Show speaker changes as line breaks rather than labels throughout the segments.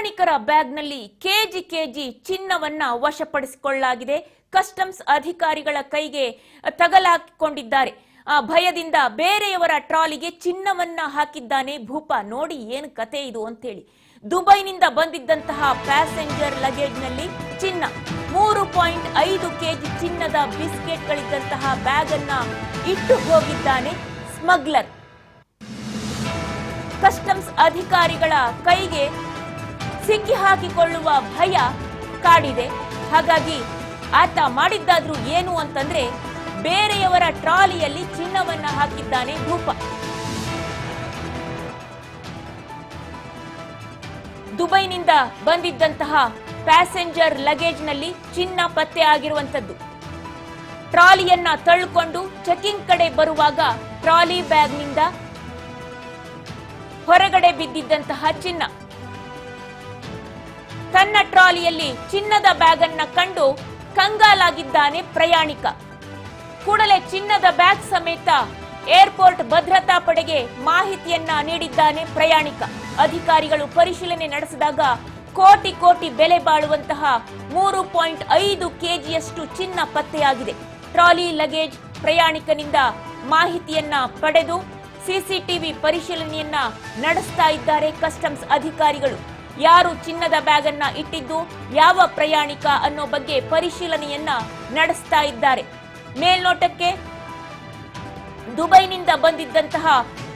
ಪ್ರಯಾಣಿಕರ ಬ್ಯಾಗ್ನಲ್ಲಿ ಕೆಜಿ ಚಿನ್ನವನ್ನ ವಶಪಡಿಸಿಕೊಳ್ಳಲಾಗಿದೆ. ಕಸ್ಟಮ್ಸ್ ಅಧಿಕಾರಿಗಳ ಕೈಗೆ ತಗಲಾಕಿಕೊಂಡಿದ್ದಾರೆ. ಭಯದಿಂದ ಬೇರೆಯವರ ಟ್ರಾಲಿಗೆ ಚಿನ್ನವನ್ನ ಹಾಕಿದ್ದಾನೆ ಭೂಪ. ನೋಡಿ ಏನು ಕತೆ ಇದು ಅಂತೇಳಿ. ದುಬೈನಿಂದ ಬಂದಿದ್ದಂತಹ ಪ್ಯಾಸೆಂಜರ್ ಲಗೇಜ್ನಲ್ಲಿ ಚಿನ್ನ 3.5 ಕೆಜಿ ಚಿನ್ನದ ಬಿಸ್ಕೆಟ್ಗಳಿದ್ದಂತಹ ಬ್ಯಾಗ್ ಅನ್ನ ಇಟ್ಟು ಹೋಗಿದ್ದಾನೆ ಸ್ಮಗ್ಲರ್. ಕಸ್ಟಮ್ಸ್ ಅಧಿಕಾರಿಗಳ ಕೈಗೆ ಸಿಕ್ಕಿ ಹಾಕಿಕೊಳ್ಳುವ ಭಯ ಕಾಡಿದೆ. ಹಾಗಾಗಿ ಆತ ಮಾಡಿದ್ದಾದ್ರೂ ಏನು ಅಂತಂದ್ರೆ ಬೇರೆಯವರ ಟ್ರಾಲಿಯಲ್ಲಿ ಚಿನ್ನವನ್ನ ಹಾಕಿದ್ದಾನೆ ಭೂಪ. ದುಬೈನಿಂದ ಬಂದಿದ್ದಂತಹ ಪ್ಯಾಸೆಂಜರ್ ಲಗೇಜ್ನಲ್ಲಿ ಚಿನ್ನ ಪತ್ತೆ ಆಗಿರುವಂತದ್ದು. ಟ್ರಾಲಿಯನ್ನ ತಳ್ಳಿಕೊಂಡು ಚೆಕಿಂಗ್ ಕಡೆ ಬರುವಾಗ ಟ್ರಾಲಿ ಬ್ಯಾಗ್ನಿಂದ ಹೊರಗಡೆ ಬಿದ್ದಿದ್ದಂತಹ ಚಿನ್ನ. ತನ್ನ ಟ್ರಾಲಿಯಲ್ಲಿ ಚಿನ್ನದ ಬ್ಯಾಗ್ ಅನ್ನ ಕಂಡು ಕಂಗಾಲಾಗಿದ್ದಾನೆ ಪ್ರಯಾಣಿಕ. ಕೂಡಲೇ ಚಿನ್ನದ ಬ್ಯಾಗ್ ಸಮೇತ ಏರ್ಪೋರ್ಟ್ ಭದ್ರತಾ ಪಡೆಗೆ ಮಾಹಿತಿಯನ್ನ ನೀಡಿದ್ದಾನೆ ಪ್ರಯಾಣಿಕ. ಅಧಿಕಾರಿಗಳು ಪರಿಶೀಲನೆ ನಡೆಸಿದಾಗ ಕೋಟಿ ಬೆಲೆ ಬಾಳುವಂತಹ 3.5 ಕೆಜಿಯಷ್ಟು ಚಿನ್ನ ಪತ್ತೆಯಾಗಿದೆ. ಟ್ರಾಲಿ ಲಗೇಜ್ ಪ್ರಯಾಣಿಕನಿಂದ ಮಾಹಿತಿಯನ್ನ ಪಡೆದು ಸಿಸಿಟಿವಿ ಪರಿಶೀಲನೆಯನ್ನ ನಡೆಸ್ತಾ ಇದ್ದಾರೆ ಕಸ್ಟಮ್ಸ್ ಅಧಿಕಾರಿಗಳು. ಯಾರು ಚಿನ್ನದ ಬ್ಯಾಗ್ ಅನ್ನ ಇಟ್ಟಿದ್ದು, ಯಾವ ಪ್ರಯಾಣಿಕ ಅನ್ನೋ ಬಗ್ಗೆ ಪರಿಶೀಲನೆಯನ್ನ ನಡೆಸ್ತಾ ಇದ್ದಾರೆ. ಮೇಲ್ನೋಟಕ್ಕೆ ದುಬೈನಿಂದ ಬಂದಿದ್ದಂತಹ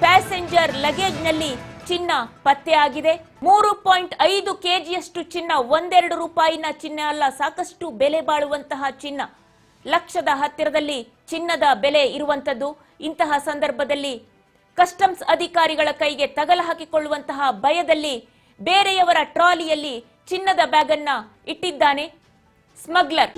ಪ್ಯಾಸೆಂಜರ್ ಲಗೇಜ್ನಲ್ಲಿ ಚಿನ್ನ ಪತ್ತೆಯಾಗಿದೆ. 3.5 ಕೆಜಿಯಷ್ಟು ಚಿನ್ನ, 1-2 ರೂಪಾಯಿನ ಚಿನ್ನ ಅಲ್ಲ, ಸಾಕಷ್ಟು ಬೆಲೆ ಬಾಳುವಂತಹ ಚಿನ್ನ. ಲಕ್ಷದ ಹತ್ತಿರದಲ್ಲಿ ಚಿನ್ನದ ಬೆಲೆ ಇರುವಂತದ್ದು. ಇಂತಹ ಸಂದರ್ಭದಲ್ಲಿ ಕಸ್ಟಮ್ಸ್ ಅಧಿಕಾರಿಗಳ ಕೈಗೆ ತಗಲ ಹಾಕಿಕೊಳ್ಳುವಂತಹ ಭಯದಲ್ಲಿ ಬೇರೆಯವರ ಟ್ರಾಲಿಯಲ್ಲಿ ಚಿನ್ನದ ಬ್ಯಾಗ್ ಅನ್ನ ಇಟ್ಟಿದ್ದಾನೆ ಸ್ಮಗ್ಲರ್.